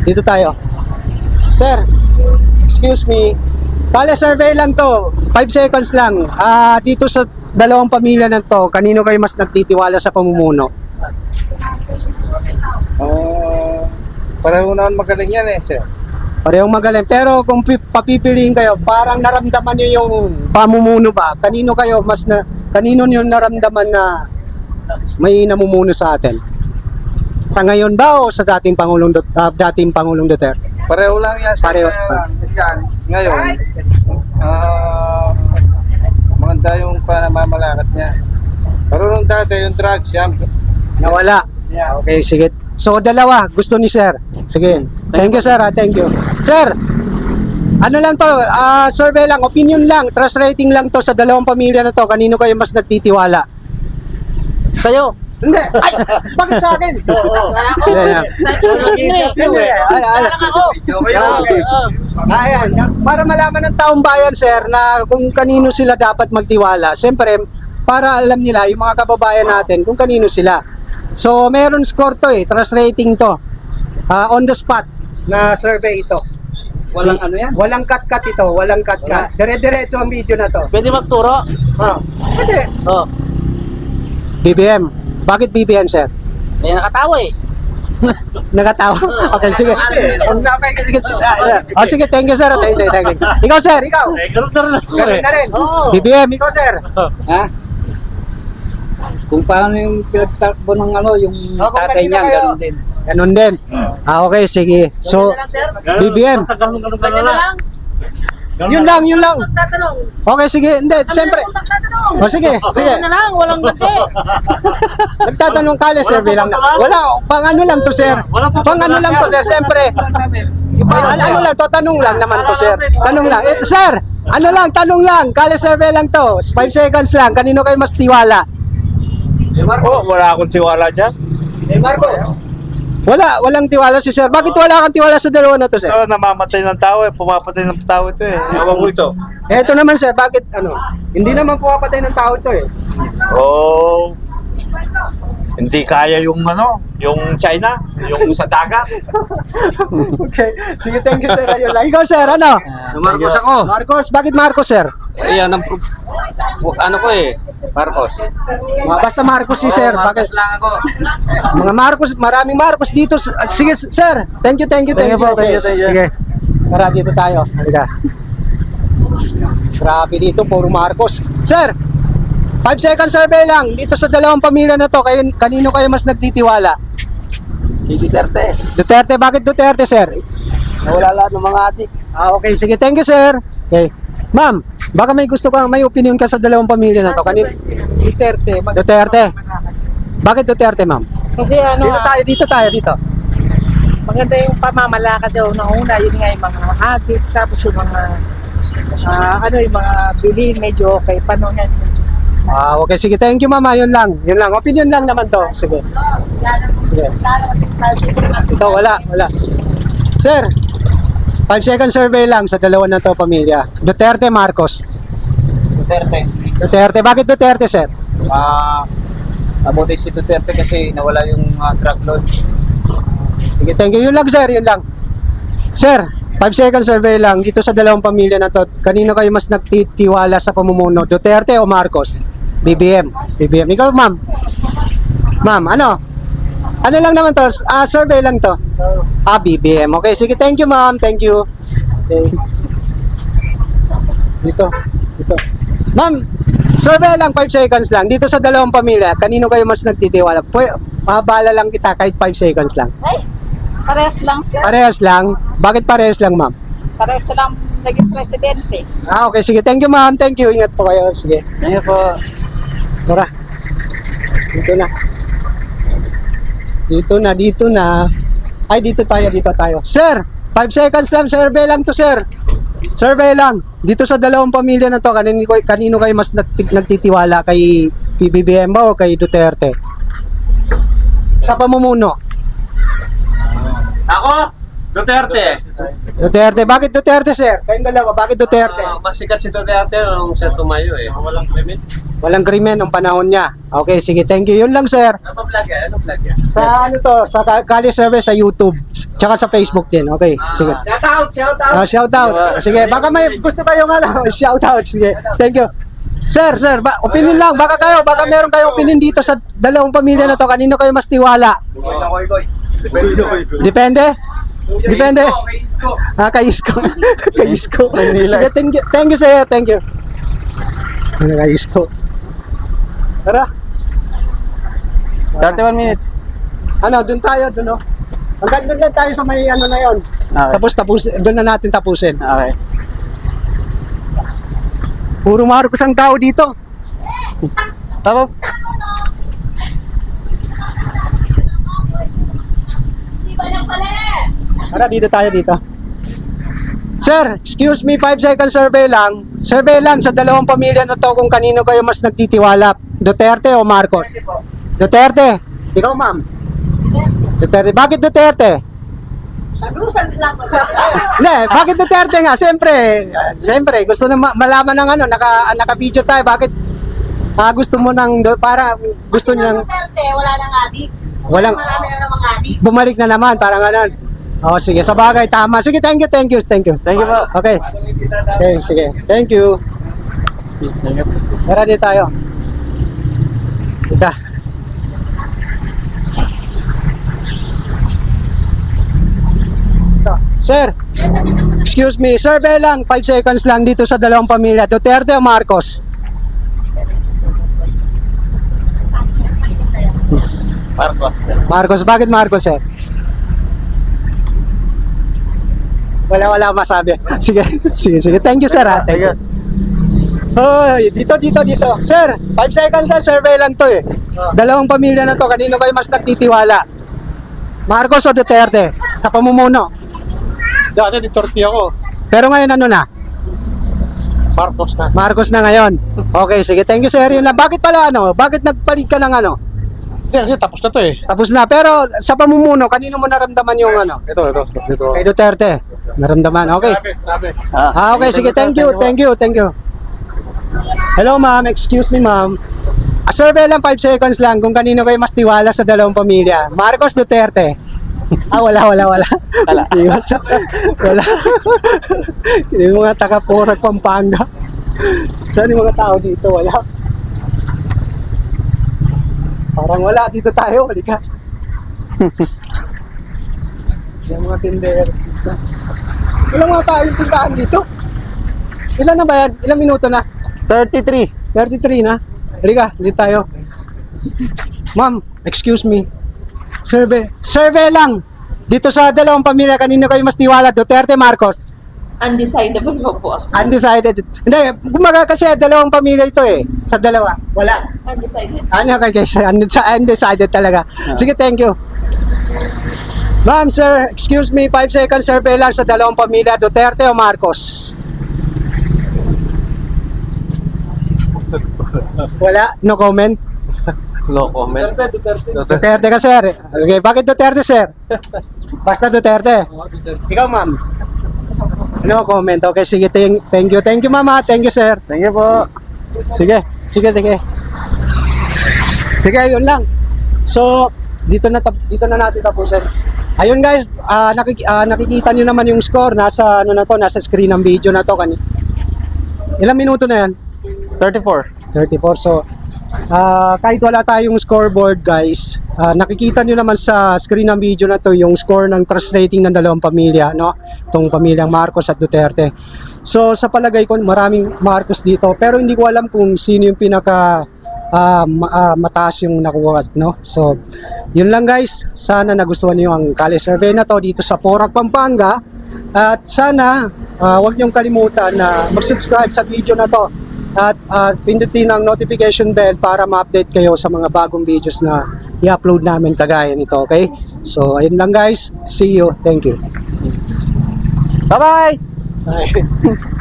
Dito tayo. Sir, excuse me. Tale survey lang to. 5 seconds lang. Dito sa dalawang pamilya na to, kanino kayo mas nagtitiwala sa pamumuno? Pareho naman magaling yan eh, sir. Parehong magaling. Pero kung papipiliin kayo, parang naramdaman niyo yung pamumuno ba? Kanino niyo naramdaman na may namumuno sa atin? Sa ngayon ba o sa dating Pangulong Duterte? Pareho lang yan, sir. Pareho. Yan. Ngayon, maganda yung panamamalakad niya. Pero nung dati, yung drugs, yan. Nawala. Yeah. Okay, sige. So, dalawa. Gusto ni Sir. Sige. Thank you, Sir. Thank you. Sir, ano lang to? Survey lang. Opinion lang. Trust rating lang to sa dalawang pamilya na to. Kanino kayo mas nagtitiwala? Sa'yo. Hindi. Ay! Bakit sa akin? Yeah. Ayan. Para malaman ng taong bayan, Sir, na kung kanino sila dapat magtiwala. Siyempre, para alam nila, yung mga kababayan natin, kung kanino sila. So, meron score to eh. Trust rating to. On the spot na survey ito. Walang ano yan? Walang cut-cut ito. Walang cut-cut. Dire-diretso ang video na to. Pwede magturo? Pwede. Oo. BBM. Bakit BBM, Sir? May nakatawa eh. Nagatawa? Okay, sige. Okay, sige. Sige, thank you, Sir. Thank you. Ikaw, Sir, ikaw. Ganun na rin ako Ganun na rin. Oo. BBM, ikaw, Sir. Ha? Kung paano yung pinagtakbo ng yung kung tatay kanino niya, kayo. ganun din. Ganun din. Okay, sige. So, BBM. Ganun na lang. Yun lang. Tatanong. Okay, sige. Hindi, siyempre. O, sige. Ganun na lang, walang gante. Nagtatanong ka, survey lang. Wala, pang ano lang to, Sir. Pang ano lang to, Sir. Siyempre. Ano lang to, tanong lang naman to, Sir. Tanong lang. Ito, Sir. Ano lang, tanong lang. Kale survey lang to. 5 seconds lang. Kanino kayo mas tiwala? Wala akong tiwala dyan. Marco. Walang tiwala si Sir. Bakit wala kang tiwala sa dalawa na to, Sir? Ito, namamatay ng tao eh. Pumapatay ng tao ito eh. Ewan ko ito. Ito naman, Sir. Bakit hindi naman pumapatay ng tao to eh. Oh, hindi kaya yung yung China, yung sa dagat. Okay. Sige, thank you, Sir. Ayun lang. Ikaw, Sir, ano? Marcos ako. Marcos. Bakit Marcos, Sir? Ayan ang ano ko eh, Marcos. Basta Marcos si Sir. Bakit? lang ako. Mga Marcos, maraming Marcos dito. Sige, Sir. Thank you. Thank you. Sige. Tara, dito tayo. Halika. Grabe dito, puro Marcos. Sir, 5 second survey lang. Dito sa dalawang pamilya na to, kanino kayo mas nagtitiwala? Duterte. Duterte. Bakit Duterte, Sir? Nawala lahat ng mga adik. Okay. Sige, thank you, Sir. Okay. Ma'am, baka may opinion ka sa dalawang pamilya na to. Duterte. Duterte. Bakit Duterte, ma'am? Kasi Dito tayo. maganda yung pamamalakad daw ng una, yun nga yung mga adik, tapos yung mga yung mga bilhin, medyo okay. Paano yan? Okay, sige. Thank you, mama. Yun lang. Opinion lang naman to. Sige. Ito, wala. Sir, 5 second survey lang sa dalawa na to pamilya. Duterte, Marcos. Duterte. Bakit Duterte, Sir? Abuti si Duterte kasi nawala yung drug lord. Sige, thank you. Yun lang, Sir. Sir, 5 second survey lang. Dito sa dalawang pamilya na to, kanino kayo mas nagtitiwala sa pamumuno? Duterte o Marcos? BBM. Ikaw, ma'am. Ma'am, ano? Ano lang naman to? Survey lang to. BBM. Okay, sige. Thank you, ma'am. Thank you. Okay. Dito. Ma'am, survey lang, 5 seconds lang. Dito sa dalawang pamilya, kanino kayo mas nagtitiwala? Mabala lang kita kahit 5 seconds lang. Ay, parehas lang sir. Parehas lang. Bakit parehas lang, ma'am? Parehas lang naging presidente. Okay, sige. Thank you, ma'am. Thank you. Ingat po kayo. Sige. Ano po? Tara. Dito na. Ay, dito tayo. Sir, 5 seconds lang. Survey lang to, sir. Survey lang. Dito sa dalawang pamilya na to, kanino kayo mas nagtitiwala? Kay PBBM ba o kay Duterte? Sa pamumuno. Ako? Duterte. Duterte. Bakit Duterte, sir? Kayong dalawa, bakit Duterte? Mas sikat si Duterte nung siya tumayo eh. Walang krimen. Walang krimen nung panahon niya. Okay, sige, thank you. Yun lang, sir. Ano vlog yan? Ano vlog yan? Sa ano to, sa Kali Service sa YouTube, tsaka sa Facebook din. Okay, sige. Shout out! Shout out! Shout out. Sige, baka may gusto kayong ano, shout out. Sige, thank you. Sir, opinion lang. Baka meron kayong opinion dito sa dalawang pamilya na to. Kanino kayo mas tiwala? Depende? Depende? Kay Isko. Kay Isko. Sige, thank you, sir. Thank you. Kay Isko. Tara. 31 minutes. Ano, dun tayo, dun, no? Hanggang dun lang tayo sa may ano na yon. Okay. Tapos, dun na natin tapusin. Okay. Puro Marcos ang tao dito. Tama. Tara, dito tayo dito. Sir, excuse me, 5 second survey lang. Survey lang sa dalawang pamilya na to kung kanino kayo mas nagtitiwala. Duterte o Marcos? Duterte. Ikaw, ma'am? Duterte. Bakit Duterte? Hindi, bakit Duterte nga? Siyempre, gusto na malaman ng ano, naka-video tayo. Bakit gusto mo para gusto niyo ng Duterte, wala nang adik. Walang- Marami na namang adik. bumalik na naman, parang ganun. Oh, sige, sa bagay, tama. Sige, thank you. Thank you po. Okay. Okay, sige. Thank you. Tara, di tayo. Ika. Sir, excuse me, survey lang, 5 seconds lang dito sa dalawang pamilya. Duterte o Marcos? Marcos. Marcos, bakit Marcos, sir? Wala masabi. Sige. Thank you, sir. Thank you. Oh, dito. Sir, 5 seconds lang, survey lang to eh. Dalawang pamilya na to, kanino kayo mas nagtitiwala? Marcos o Duterte? Sa pamumuno. Dati Duterte ako. Pero ngayon ano na? Marcos na. Marcos na ngayon. Okay, sige. Thank you, sir. Yun lang. Bakit pala ano? Bakit nagpalit ka ng ano? Hindi kasi tapos na to eh. Tapos na. Pero sa pamumuno, kanino mo naramdaman yung ano? Ito. Kay Duterte. Naramdaman. Okay. Sabi. Okay, sige. Thank you. Hello, ma'am. Excuse me, ma'am. Survey lang, 5 seconds lang kung kanino kayo mas tiwala sa dalawang pamilya. Marcos, Duterte. Wala. Wala. Yung mga taga-Porag, Pampanga. Saan yung mga tao dito? Wala. Parang wala. Dito tayo. Halika. Yung mga tindero. Ilang mga tao yung tindahan dito? Ilan na ba yan? Ilang minuto na? 33. 33 na? Halika, dito tayo. Ma'am, excuse me. Survey lang. Dito sa dalawang pamilya, kanino kayo mas tiwala? Duterte, Marcos? Undecidable pa po ako. Undecided. Hindi, gumaga kasi dalawang pamilya ito eh. Sa dalawa, wala. Undecided. Ano kay undecided talaga. Sige, thank you. Ma'am, sir, excuse me, 5 seconds survey lang sa dalawang pamilya, Duterte o Marcos? Wala, no comment. No comment. Duterte ka, sir. Okay, bakit Duterte, sir? Basta Duterte. Ikaw, ma'am. No comment. Okay, sige, thank you. Thank you, mama. Thank you, sir. Thank you po. Sige. Sige, yun lang. So, dito na natin tapusin. Ayun guys, nakikita niyo naman yung score nasa nasa screen ng video na to ilang minuto na yan? 34. 34. So, kahit wala tayong scoreboard guys, nakikita nyo naman sa screen ng video na to yung score ng trust rating ng dalawang pamilya, no? Itong pamilyang Marcos at Duterte. So, sa palagay ko, maraming Marcos dito. Pero hindi ko alam kung sino yung pinaka mataas yung nakuha, no? So, yun lang guys. Sana nagustuhan niyo ang Kali Survey na to dito sa Porag, Pampanga. At sana, huwag niyong kalimutan na mag-subscribe sa video na to. At pindutin ang notification bell para ma-update kayo sa mga bagong videos na i-upload namin kagaya nito, okay? So, ayun lang guys. See you. Thank you. Bye-bye! Bye.